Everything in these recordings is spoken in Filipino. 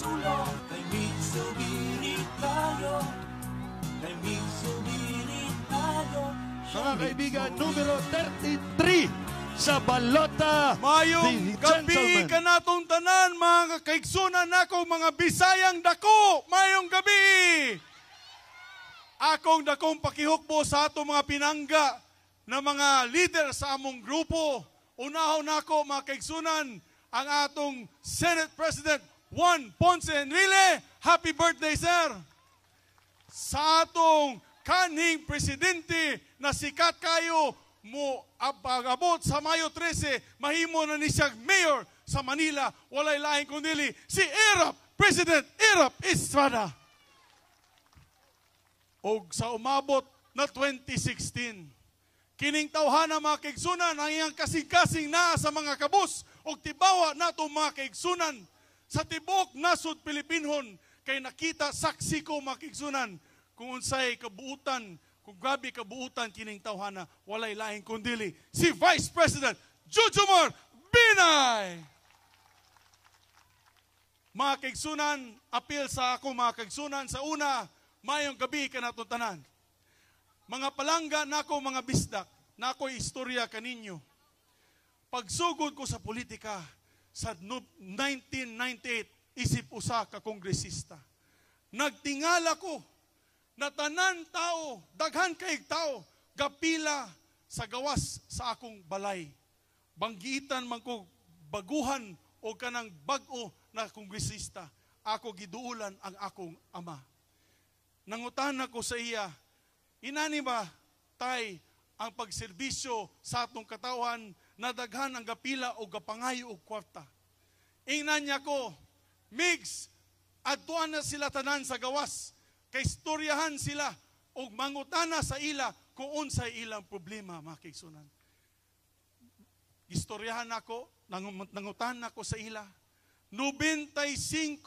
sulo, kay Mitsubishi tayo, kay Mitsubishi tayo. Mga kaibigan, numero 33 sa balota. Mayong gabi ka natong tanan, mga kaiksunan nako, mga Bisayang dako. Mayong gabi. Akong dakong pakihukbo sa ato mga pinangga na mga leader sa among grupo. Unahon nako, mga kaiksunan, ang atong Senate President Juan Ponce Enrile. Happy birthday, sir! Sa atong kanhing presidente na sikat kayo mo abot sa Mayo 13, mahimo na ni siyang mayor sa Manila. Walay lain kundi si Erap, President Erap Estrada. O sa umabot na 2016, kining tawhana mga kaigsunan ang iyang kasing-kasing na sa mga kabus o tibawa nato mga kaigsunan sa tibok nasod Pilipinhon kay nakita saksi ko mga kaigsunan kung unsay kabuutan, kung grabe kabuutan kining tawhana, walay laing kundili si Vice President Jujumar Binay. Mga kaigsunan, apil sa ako mga kaigsunan sa una, mayong gabi kanatong tanan. Mga palangga nako mga bisdak, nako istorya kaninyo. Pagsugod ko sa politika sa 1998, isip usa ka kongresista. Nagtingala ko na tanan tao, daghan kay tao, gapila sa gawas sa akong balay. Banggitan man ko baguhan o kanang bag-o na kongresista. Ako giduulan ang akong ama. Nangutan ako sa iya, inani ba tay ang pagserbisyo sa atong katawan na daghan ang gapila o gapangayo o kwarta. Ingnan niya ko, Migs, adtuan na sila tanan sa gawas, kay istoryahan sila o mangutana sa ila kung unsay ilang problema, mga kaigsunan. Istoryahan ako, nangutan ako sa ila. 95%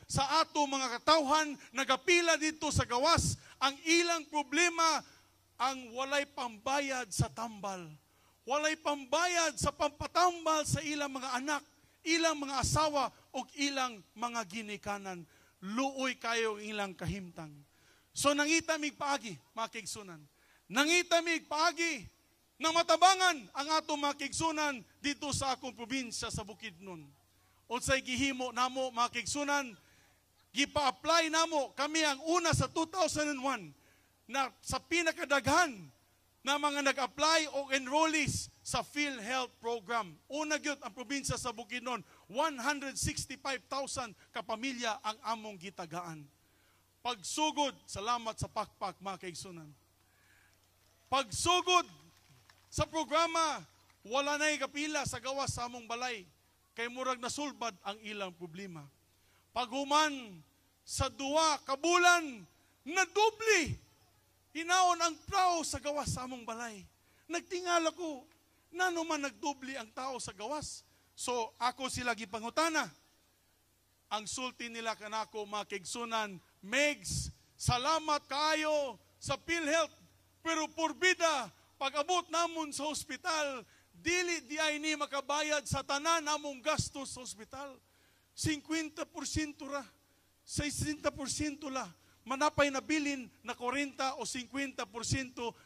sa ato mga katawhan nagapila dito sa gawas, ang ilang problema ang walay pambayad sa tambal. Walay pambayad sa pampatambal sa ilang mga anak, ilang mga asawa o ilang mga ginikanan. Luoy kayo ilang kahimtang. So nangita mig paagi, mga kaigsunan. Nangita mig paagi na matabangan ang atong mga kaigsunan dito sa akong probinsya sa Bukidnon. Unsay gihimo namo mga kaigsunan, gipa-apply namo kami ang una sa 2001 na sa pinakadaghan na mga nag-apply o enrollees sa PhilHealth program. Una gyud ang probinsya sa Bukidnon, 165,000 kapamilya ang among gitagaan. Pagsugod, salamat sa pakpak mga kaigsunan. Pagsugod sa programa, wala na'y kapila sa gawas sa among balay, kay murag nasulbad ang ilang problema. Paghuman sa 2 ka bulan, nadubli. Hinaon ang tao sa gawas sa among balay. Nagtingala ko, nano man nagdubli ang tao sa gawas. So ako sila gipangutana. Ang sulti nila kanako mga kaigsunan, Megs, salamat kaayo sa PhilHealth, pero porbida, pag-abot namon sa hospital, dili di ay ni makabayad sa tanan namong gastos sa hospital. 50% ra, 60% la. Manapay na bilin na 40 o 50%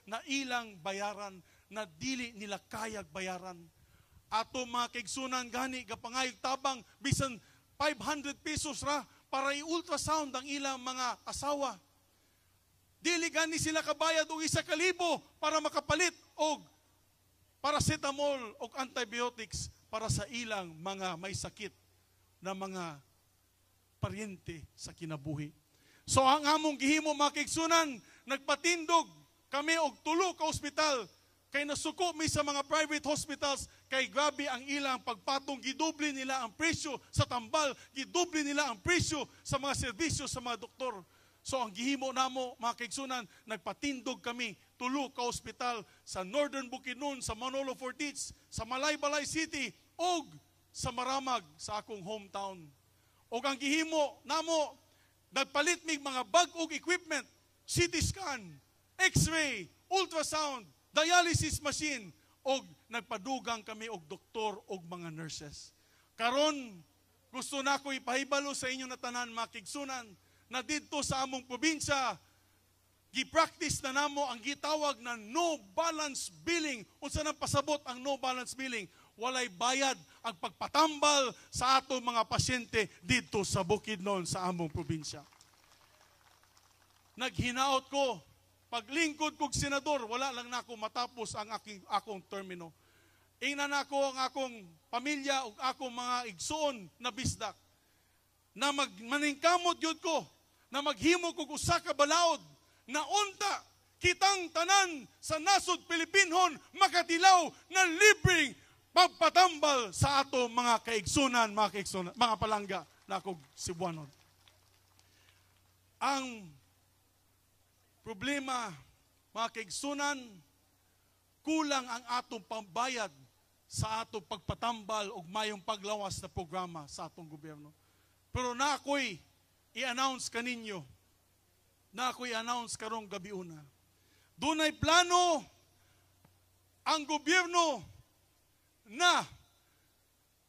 na ilang bayaran na dili nila kayag bayaran. Ato mga kaigsunan gani gapangayog tabang bisan 500 pesos ra para i-ultrasound ang ilang mga asawa. Dili gani sila kabayad og 1,000 para makapalit og paracetamol o antibiotics para sa ilang mga may sakit na mga paryente sa kinabuhi. So ang among gihimo mga kaigsunan, nagpatindog kami og 3 ka ospital kay nasuko mi sa mga private hospitals kay grabe ang ilang pagpatong, gidubli nila ang presyo sa tambal, gidubli nila ang presyo sa mga serbisyo sa mga doktor. So ang gihimo namo mga kaigsunan, nagpatindog kami 3 ka ospital sa Northern Bukidnon, sa Manolo Fortich, sa Malaybalay City og sa Maramag sa akong hometown. Og ang gihimo namo, nagpalit mig mga bag-ong equipment, CT scan, X-ray, ultrasound, dialysis machine, og nagpadugang kami og doktor og mga nurses. Karon, gusto na ko ipahibalo sa inyo na tanan mga kaigsunan na dito sa among probinsya gi-practice na namo ang gitawag na no balance billing. Unsa nang pasabot ang no balance billing? Walay bayad ang pagpatambal sa ato mga pasyente dito sa Bukidnon sa among probinsya. Naghinaot ko, paglingkod kog senador, wala lang na ako matapos ang akong termino. Ingnan ako ang akong pamilya ug akong mga igsoon na bisdak na maningkamot yun ko, na maghimo kog usa ka balaod na unta kitang tanan sa nasod Pilipinhon makatilaw na libreng pagpatambal sa ato mga kaigsunan, mga palangga na akong Cebuanon. Ang problema, mga kaigsunan, kulang ang atong pambayad sa atong pagpatambal o mayong paglawas na programa sa atong gobyerno. Pero na ako'y i-announce kaninyo, na ako'y i-announce karong gabi una. Dunay plano ang gobyerno na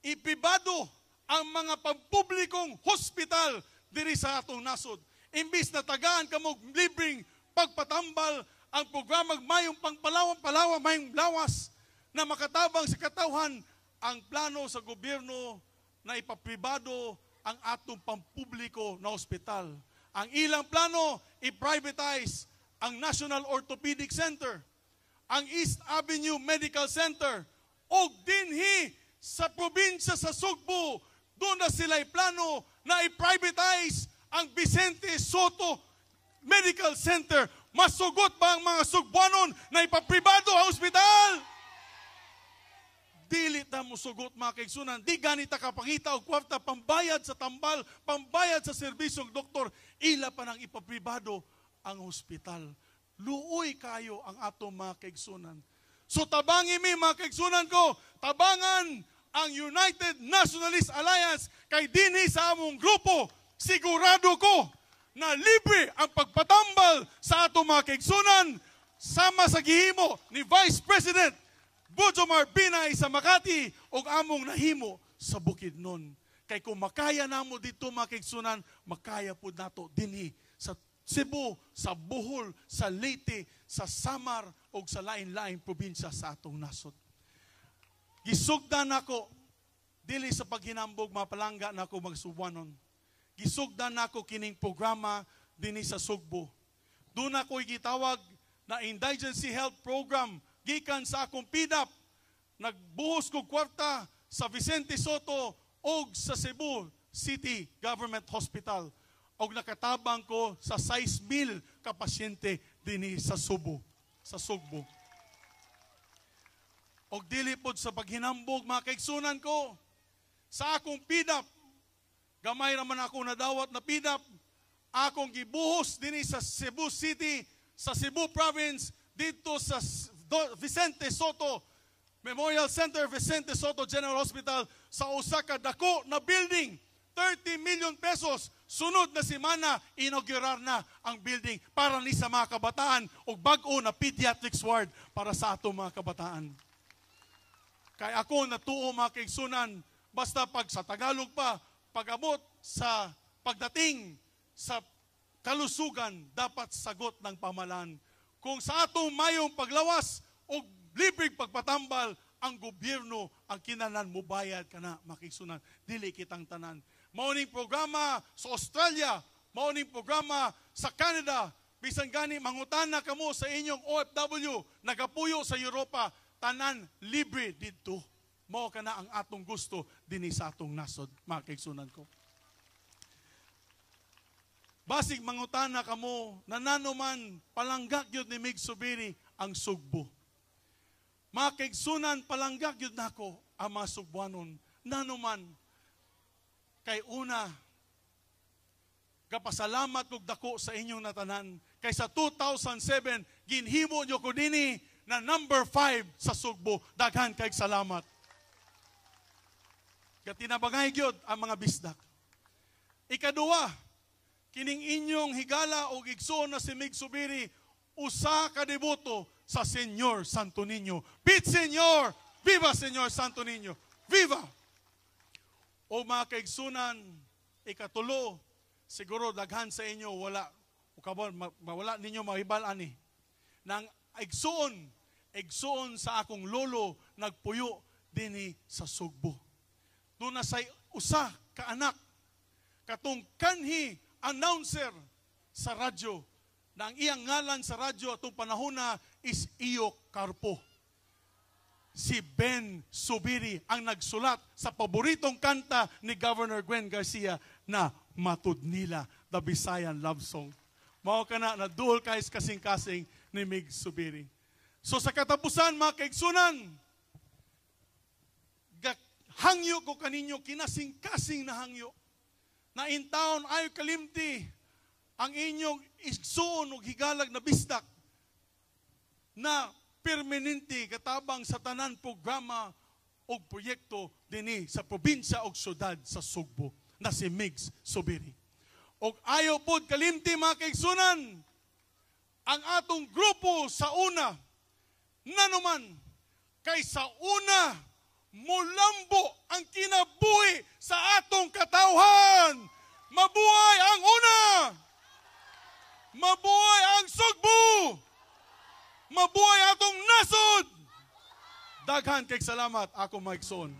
ipibado ang mga pampublikong hospital diri sa atong nasod. Imbis na tagaan kamog libreng pagpatambal ang programang mayong pangpalawang-palawa, mayong lawas na makatabang sa katawhan, ang plano sa gobyerno na ipapribado ang atong pampubliko na ospital. Ang ilang plano, i-privatize ang National Orthopedic Center, ang East Avenue Medical Center, o dinhi sa probinsya sa Sugbo, doon na sila'y plano na i-privatize ang Vicente Soto Medical Center. Masugot ba ang mga Sugbuanon na ipapribado ang ospital? Dili ta mo sugot mga kaigsunan. Di ganita kapangita o kwarta pambayad sa tambal, pambayad sa serbisyong doktor, ila pa nang ipapribado ang ospital. Luoy kayo ang atong mga kaigsunan. So tabangin mi mga kaigsunan ko, tabangan ang United Nationalist Alliance kay dinhi sa among grupo. Sigurado ko na libre ang pagpatambal sa atong mga kaigsunan sama sa gihimo ni Vice President Bujomar Binay sa Makati o among nahimo sa Bukidnon. Kay kung makaya namo dito mga kaigsunan, makaya po nato dinhi sa Cebu, sa Bohol, sa Leyte, sa Samar o sa lain-laing probinsya sa atong nasod. Gisugdan nako dili sa paghinambog mga palangga nako magsubuanon. Gisugdan nako kining programa dinhi sa Sugbo. Doon ako'y gitawag na Indigency Health Program gikan sa akong PDAP. Nagbuhos ko kwarta sa Vicente Soto o sa Cebu City Government Hospital. O nakatabang ko sa 6,000 kapasyente dinhi sa Sugbo. O dili pod sa paghinambog mga kaigsunan ko, sa akong PDAP, gamay raman ako nadawat na PDAP, akong gibuhos dinhi sa Cebu City, sa Cebu Province, dito sa Vicente Soto Memorial Center, Vicente Soto General Hospital, sa usa ka dako na building, 30 million pesos. Sunod na semana, inaugurar na ang building para ni sa mga kabataan o bag-o na pediatrics ward para sa ato mga kabataan. Kaya ako natuo mga kaigsunan, basta pag sa Tagalog pa, pag-abot sa pagdating sa kalusugan, dapat sagot ng pamahalaan. Kung sa atong mayong paglawas o libreng pagpatambal, ang gobyerno ang kinanan mo bayad ka na makisunan. Dili kitang tanan. Mauning programa sa Australia, mauning programa sa Canada, bisan gani mangutana kamo sa inyong OFW, nagapuyo sa Europa, tanan libre dito. Mao ka na ang atong gusto dinhi sa atong nasod, mga kaigsunan ko. Basig mangutana kamo, nananuman palanggak yun ni Mig Subiri ang Sugbo. Mga kaigsunan, palanggak yun nako ang mga Sugbuanon. Nanuman, kay una, kapasalamat kog dako sa inyong natanan. Kay sa 2007, ginhimo nyo ko dini na number 5 sa Sugbo. Daghan kay salamat. Katinabangay gyud ang mga bisdak. Ikaduwa, kining inyong higala o igsoon na si Mig Subiri, usa ka deboto sa Senyor Santo Niño. Beat Senyor! Viva Senyor Santo Niño! Viva! O mga kaigsunan, ikatulo, siguro daghan sa inyo wala ninyo mahibal ani. Nang igsuon sa akong lolo nagpuyo dinhi sa Sugbo. Doon na say usa ka anak katong kanhi announcer sa radyo na ang iyang ngalan sa radyo atong panahona is Iyo Carpo. Si Ben Subiri ang nagsulat sa paboritong kanta ni Governor Gwen Garcia na Matudnila, the Visayan love song. Mao kana na duol kais kasing-kasing ni Mig Subiri. So sa katapusan mga kaigsunan, hangyo ko kaninyo kinasing-kasing na hangyo na in taon ayo kalimti ang inyong igsuon ug higalag na bistak na permanente katabang sa tanan programa o proyekto dinhi sa probinsya o syudad sa Sugbo na si Migs Subiri. O ayaw pod kalimti mga kaigsunan ang atong grupo sa una nanuman kay sa una mulambo ang kinabuhi sa atong katawhan. Mabuhay ang una! Mabuhay ang Sugbo! Mabuhay atong nasod! Daghan kay salamat ako maigsoon.